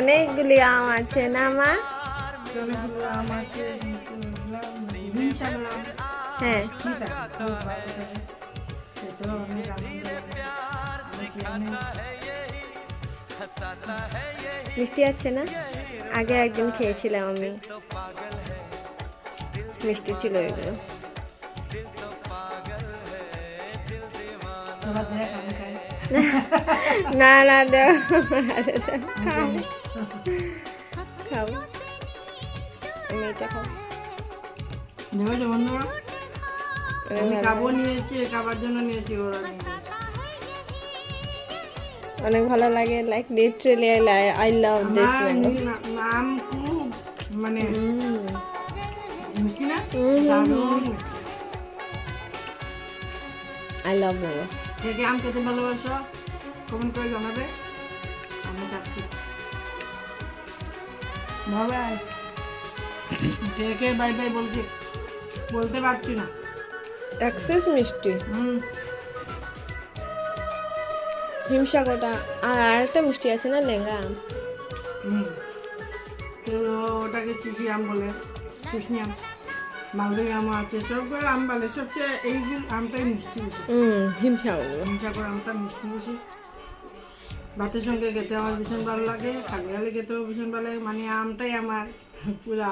অনেকগুলি আম আছে না মা? অনেকগুলো আম আছে কিন্তু হিমসাগর আম হ্যাঁ, ঠিক আছে, খুব ভালো থাকে, খেতেও অনেক আনন্দ লাগে। অনেকে মিষ্টি আছে না? আগে একদিন খেয়েছিলাম আমি, মিষ্টি ছিল এগুলো। তোরা দেখ আমি খাই। না না দেও, খাও খাও, আমি এটা খাও। দেখেছো বন্ধুরা, অনেক আমি ভালো খাবো লাগে। নিয়েছি, খাবার জন্য নিয়েছি, ওরা নিয়ে নিয়েছে। অনেক ভালো লাগে, like literally I love this আমার ম্যাঙ্গো। নাম খুব মানে মিষ্টি না, হুম। দারুণ মিষ্টি। I love mango. কে কে আম খেতে ভালোবাসো কমেন্ট করে জানাবে, আমি খাচ্ছি। বাবাই, কে কে বাই বাই বলছি, বলতে পারছি না। অ্যাক্সেস মিষ্টি, হুম, হিমসাগরটা। আর আরেকটা মিষ্টি আছে না, লেঙ্গা আম। হুম, কেউ ওটাকে চুষি আম বলে, চুষনি আম, মালদই আমও আছে, সবগুলো আম বলে, সবচেয়ে এই আমটাই মিষ্টি বেশি। হিমসাগর। হিমসাগর আমটা মিষ্টি বেশি, ভাতের সঙ্গে খেতে আমার ভীষণ ভালো লাগে, খালি খালি খেতেও ভীষণ ভালো লাগে, মানে আমটাই আমার পুরা